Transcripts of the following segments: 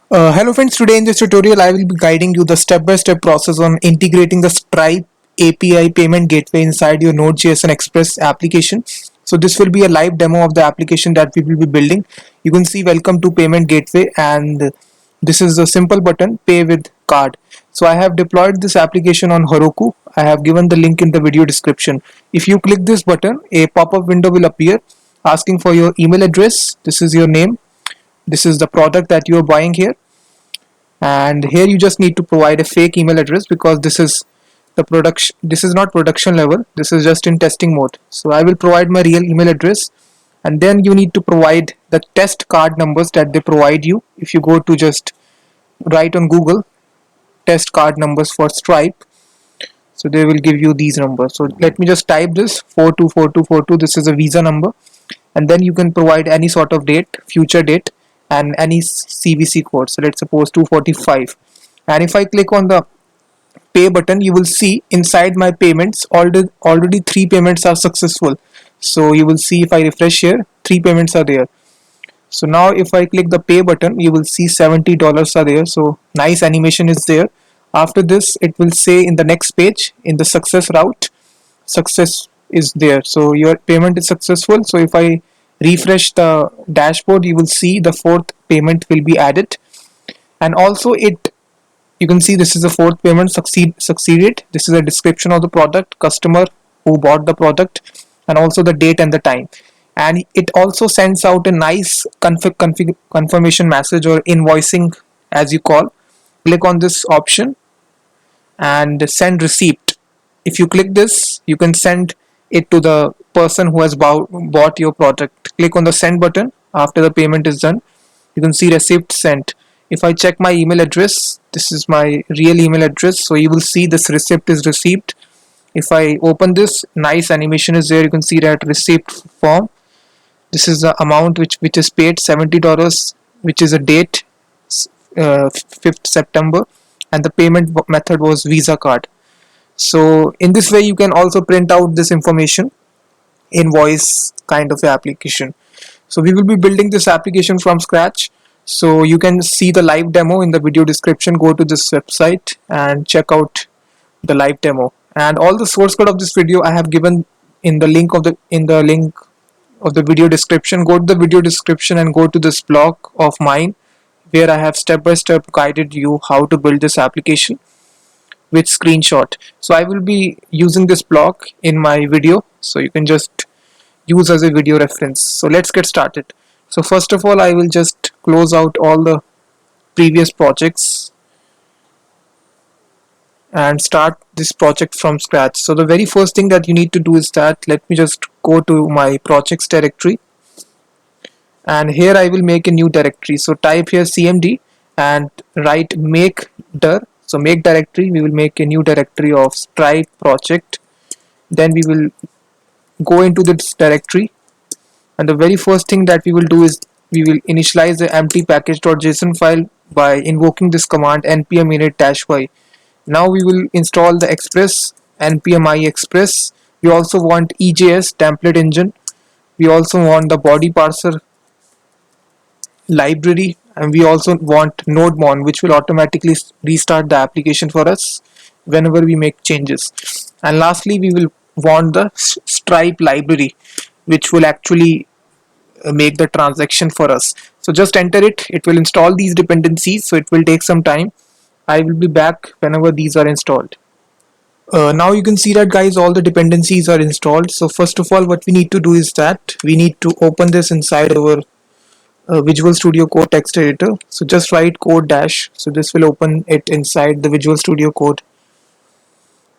Hello friends, today in this tutorial I will be guiding you the step-by-step process on integrating the Stripe API payment gateway inside your Node.js and Express application. So this will be a live demo of the application that we will be building. You can see welcome to payment gateway, and this is a simple button, pay with card. So I have deployed this application on Heroku. I have given the link in the video description. If you click this button, a pop-up window will appear asking for your email address. This is your name. This is the product that you are buying here, and here you just need to provide a fake email address because this is not production level, this is just in testing mode. So I will provide my real email address, and then you need to provide the test card numbers that they provide you. If you go to just write on Google test card numbers for Stripe, so they will give you these numbers. So let me just type this 424242. This is a visa number, and then you can provide any sort of date, future date, and any CVC code. So let's suppose 245, and if I click on the pay button, you will see inside my payments already 3 payments are successful. So you will see if I refresh here, 3 payments are there. So now if I click the pay button, you will see $70 are there. So nice animation is there. After this, it will say in the next page, in the success route, success is there. So your payment is successful. So if I refresh the dashboard, you will see the fourth payment will be added. And also you can see this is the fourth payment succeeded. This is a description of the product, customer who bought the product, and also the date and the time. And it also sends out a nice confirmation message, or invoicing as you call. Click on this option and send receipt. If you click this, you can send it to the person who has bought your product. Click on the send button after the payment is done. You can see receipt sent. If I check my email address, this is my real email address, so you will see this receipt is received. If I open this, nice animation is there. You can see that receipt form. This is the amount which is paid, $70, which is a date, 5th September, and the payment method was Visa card. So in this way you can also print out this information, invoice kind of application. So we will be building this application from scratch. So you can see the live demo in the video description. Go to this website and check out the live demo, and all the source code of this video I have given in the link of the video description. Go to the video description and go to this blog of mine where I have step by step guided you how to build this application with screenshot. So I will be using this blog in my video, so you can just use as a video reference. So let's get started. So first of all, I will just close out all the previous projects and start this project from scratch. So the very first thing that you need to do is that, let me just go to my projects directory, and here I will make a new directory. So type here cmd and write make dir. So make directory, we will make a new directory of Stripe project. Then we will go into this directory, and the very first thing that we will do is we will initialize the empty package.json file by invoking this command npm init-y. Now we will install the Express, npm i-express. We also want EJS template engine. We also want the body parser library, and we also want NodeMon, which will automatically restart the application for us whenever we make changes. And lastly, we will want the Stripe library, which will actually make the transaction for us. So just enter it. It will install these dependencies, so it will take some time. I will be back whenever these are installed. Now you can see that, guys, all the dependencies are installed. So first of all, what we need to do is that we need to open this inside our Visual Studio Code text editor. So just write code dash. So this will open it inside the Visual Studio Code.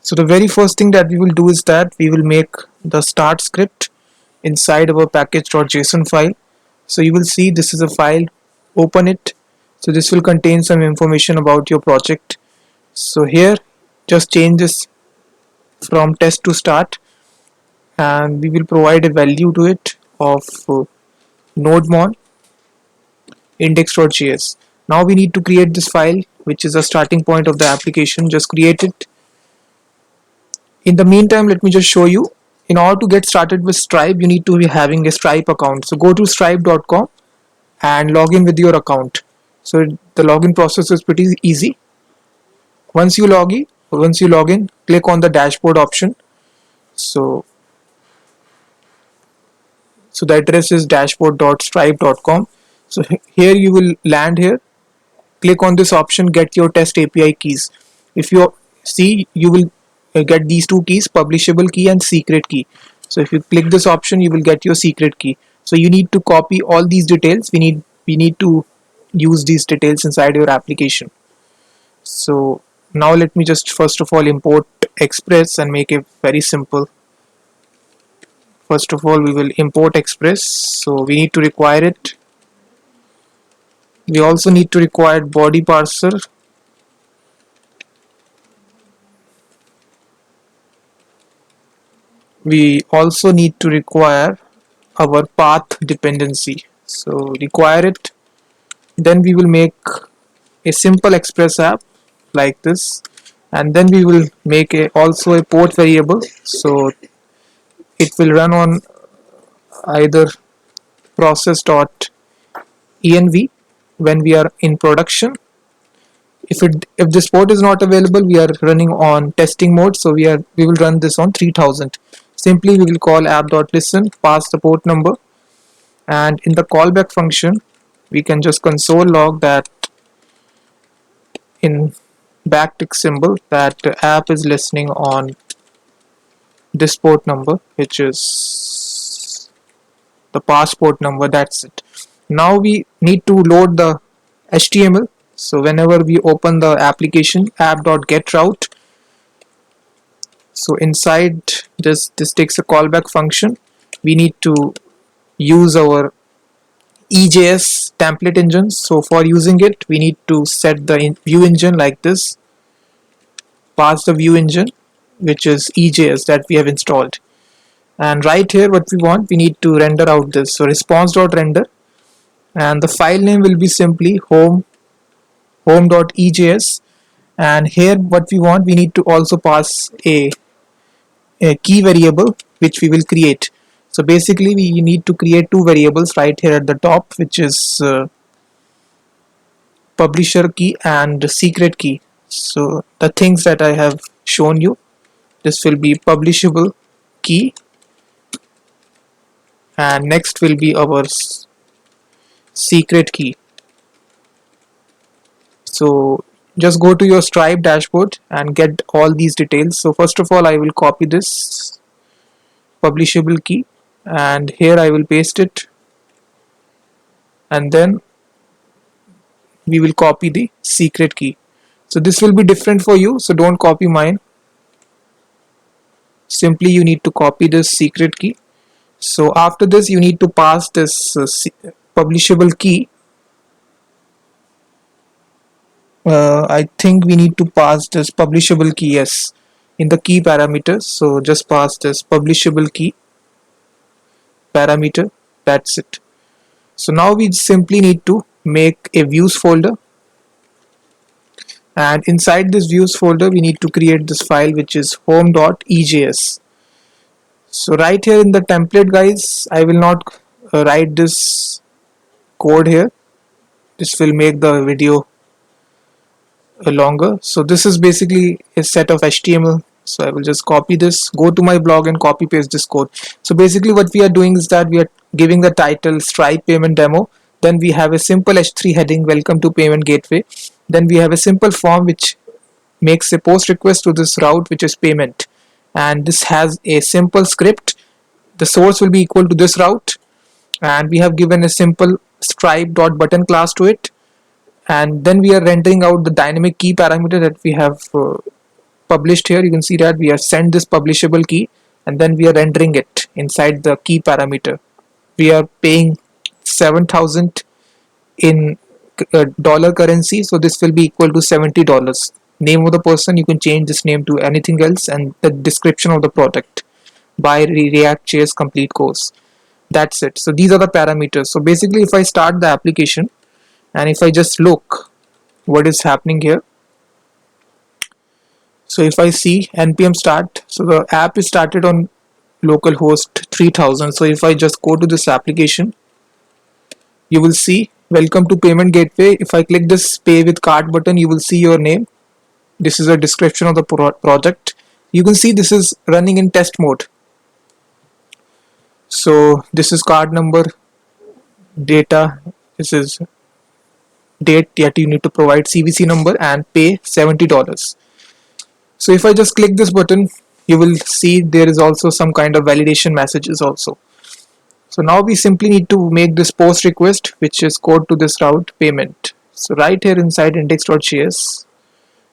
So the very first thing that we will do is that we will make the start script inside our package.json file. So you will see this is a file. Open it. So this will contain some information about your project. So here just change this from test to start, and we will provide a value to it of NodeMon index.js. Now we need to create this file, which is a starting point of the application. Just create it. In the meantime, let me just show you. In order to get started with Stripe, you need to be having a Stripe account. So go to stripe.com and log in with your account. So the login process is pretty easy. Once you log in, click on the dashboard option. So the address is dashboard.stripe.com. So here you will land here. Click on this option, get your test API keys. If you see, you will get these two keys, publishable key and secret key. So if you click this option, you will get your secret key. So you need to copy all these details. We need to use these details inside your application. So now let me just first of all import Express and make it very simple. First of all, we will import Express. So we need to require it. We also need to require body parser. We also need to require our path dependency. So require it. Then we will make a simple Express app like this, and then we will make also a port variable. So it will run on either process.env when we are in production. If this port is not available, we are running on testing mode, so we will run this on 3000. Simply we will call app.listen, pass the port number, and in the callback function we can just console log that in backtick symbol that the app is listening on this port number, which is the passport number. That's it. Now we need to load the HTML. So whenever we open the application, app.getRoute, so inside this takes a callback function. We need to use our EJS template engine. So for using it, we need to set the view engine like this, pass the view engine, which is EJS that we have installed. And right here, what we want, we need to render out this. So response.render, and the file name will be simply home.ejs. And here what we want, we need to also pass a key variable which we will create. So basically we need to create two variables right here at the top, which is publisher key and secret key. So the things that I have shown you, this will be publishable key, and next will be our secret key. So just go to your Stripe dashboard and get all these details. So first of all, I will copy this publishable key, and here I will paste it, and then we will copy the secret key. So this will be different for you, so don't copy mine. Simply you need to copy this secret key. So after this you need to pass this publishable key. I think we need to pass this publishable key, yes, in the key parameters. So just pass this publishable key parameter. That's it. So now we simply need to make a views folder, and inside this views folder we need to create this file which is home.ejs. So right here in the template, guys, I will not write this code here. This will make the video longer. So this is basically a set of HTML. So I will just copy this, go to my blog and copy paste this code. So basically what we are doing is that we are giving the title Stripe payment demo. Then we have a simple H3 heading, welcome to payment gateway. Then we have a simple form which makes a post request to this route, which is payment. And this has a simple script. The source will be equal to this route. And we have given a simple stripe.button class to it. And then we are rendering out the dynamic key parameter that we have published here. You can see that we have sent this publishable key, and then we are rendering it inside the key parameter. We are paying 7,000 in dollar currency, so this will be equal to $70. Name of the person, you can change this name to anything else, and the description of the product by React.js complete course. That's it. So these are the parameters. So basically if I start the application and if I just look what is happening here, so if I see npm start, so the app is started on localhost 3000. So if I just go to this application, you will see Welcome to payment gateway. If I click this pay with card button, you will see your name. This is a description of the project. You can see this is running in test mode. So this is card number, data, this is date that you need to provide, CVC number, and pay $70. So if I just click this button, you will see there is also some kind of validation messages also. So now we simply need to make this post request, which is code to this route payment. So right here inside index.js,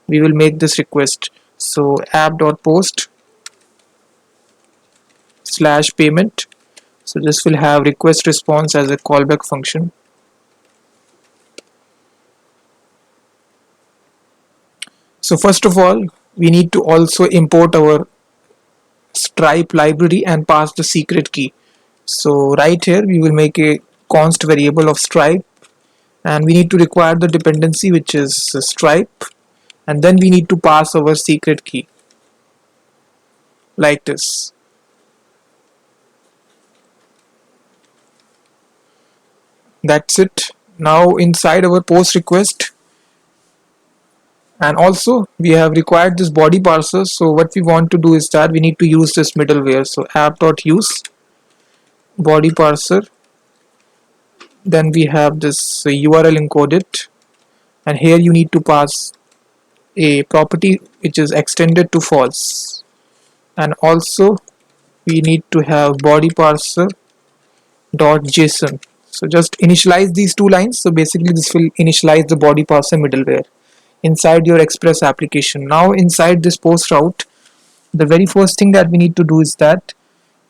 we will make this request. So app.post slash payment. So this will have request response as a callback function. So first of all, we need to also import our Stripe library and pass the secret key. So right here we will make a const variable of Stripe, and we need to require the dependency, which is Stripe, and then we need to pass our secret key like this. That's it. Now inside our post request, and also we have required this body parser. So what we want to do is that we need to use this middleware. So app.use body parser, then we have this URL encoded, and here you need to pass a property which is extended to false, and also we need to have body parser dot json. So just initialize these two lines. So basically this will initialize the body parser middleware inside your Express application. Now inside this post route, the very first thing that we need to do is that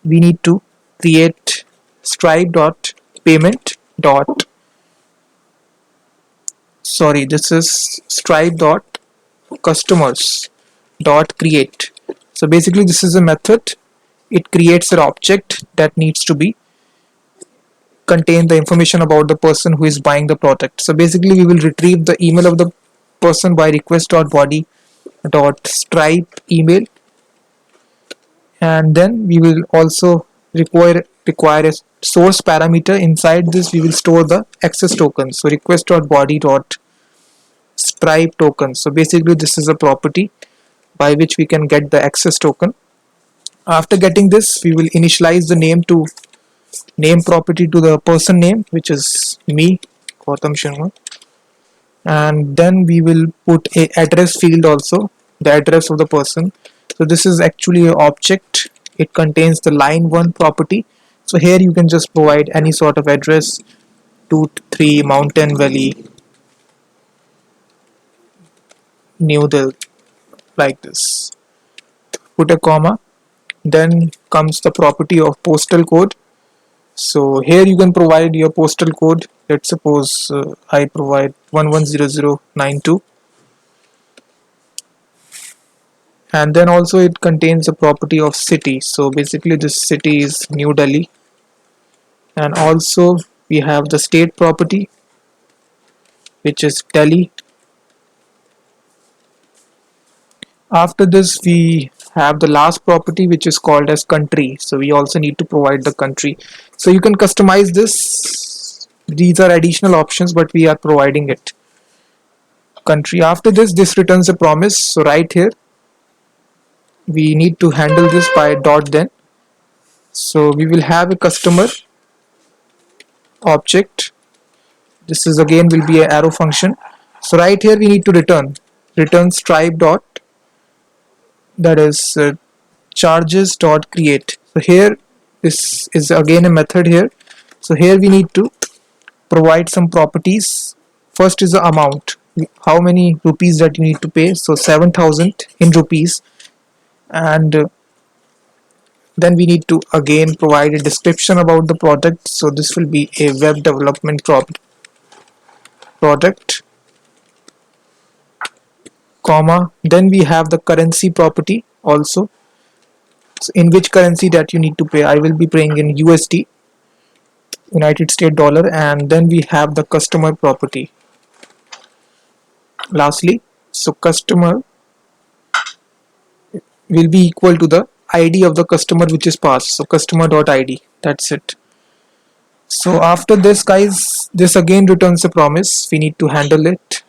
we need to create stripe dot payment dot this is stripe dot customers dot create. So basically this is a method. It creates an object that needs to be contain the information about the person who is buying the product. So basically we will retrieve the email of the person by request.body dot stripe email, and then we will also require a source parameter. Inside this we will store the access token. So request.body dot stripe token. So basically this is a property by which we can get the access token. After getting this, we will initialize the name property to the person name, which is me, Gautam Sharma, and then we will put a address field also, the address of the person. So this is actually an object. It contains the line 1 property. So here you can just provide any sort of address, 23 Mountain Valley, New Delhi, like this. Put a comma. Then comes the property of postal code. So here you can provide your postal code. Let's suppose I provide 110092, and then also it contains the property of city. So basically this city is New Delhi, and also we have the state property, which is Delhi. After this we have the last property, which is called as country. So we also need to provide the country. So you can customize this. These are additional options, but we are providing it. Country. After this returns a promise. So right here we need to handle this by dot then. So we will have a customer object. This is again will be an arrow function. So right here we need to return stripe dot, that is charges dot create. So here this is again a method here. So here we need to provide some properties. First is the amount, how many rupees that you need to pay. So 7,000 in rupees, and then we need to again provide a description about the product. So this will be a web development product, comma, then we have the currency property also. So in which currency that you need to pay. I will be paying in USD, United States dollar, and then we have the customer property lastly. So customer will be equal to the ID of the customer which is passed. So customer.id, that's it. So after this, guys, this again returns a promise. We need to handle it.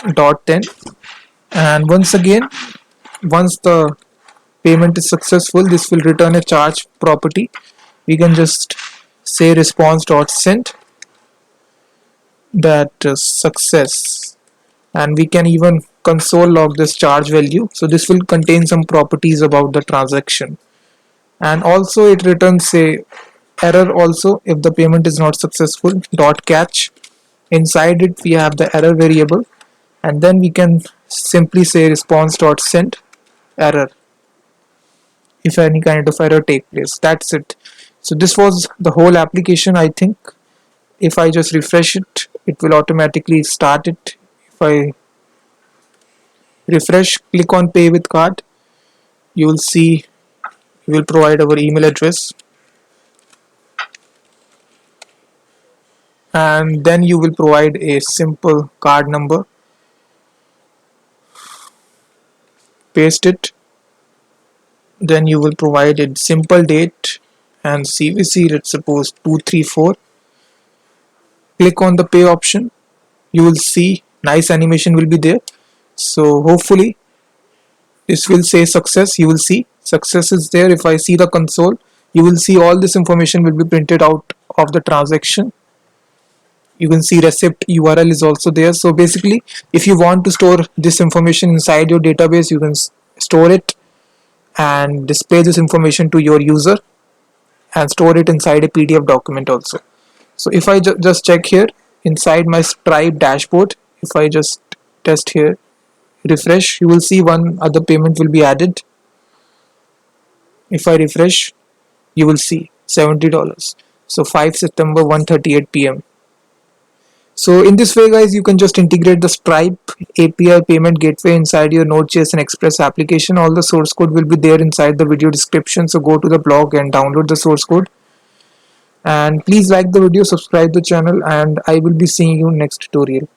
.10, and once again, once the payment is successful, this will return a charge property. We can just say response.send that success, and we can even console log this charge value. So this will contain some properties about the transaction, and also it returns a error also if the payment is not successful. .catch, inside it we have the error variable, and then we can simply say response.send error if any kind of error take place. That's it. So this was the whole application, I think. If I just refresh it, it will automatically start it. If I refresh, click on pay with card, you will see we will provide our email address, and then you will provide a simple card number, paste it, then you will provide a simple date and CVC, let's suppose 234. Click on the pay option, you will see nice animation will be there. So hopefully this will say success. You will see success is there. If I see the console, you will see all this information will be printed out of the transaction. You can see receipt URL is also there. So basically, if you want to store this information inside your database, you can store it and display this information to your user and store it inside a PDF document also. So if I just check here inside my Stripe dashboard, if I just test here, refresh, you will see one other payment will be added. If I refresh, you will see $70. So 5 September 1:38 p.m. So in this way, guys, you can just integrate the Stripe API payment gateway inside your Node.js and Express application. All the source code will be there inside the video description. So go to the blog and download the source code. And please like the video, subscribe the channel, and I will be seeing you next tutorial.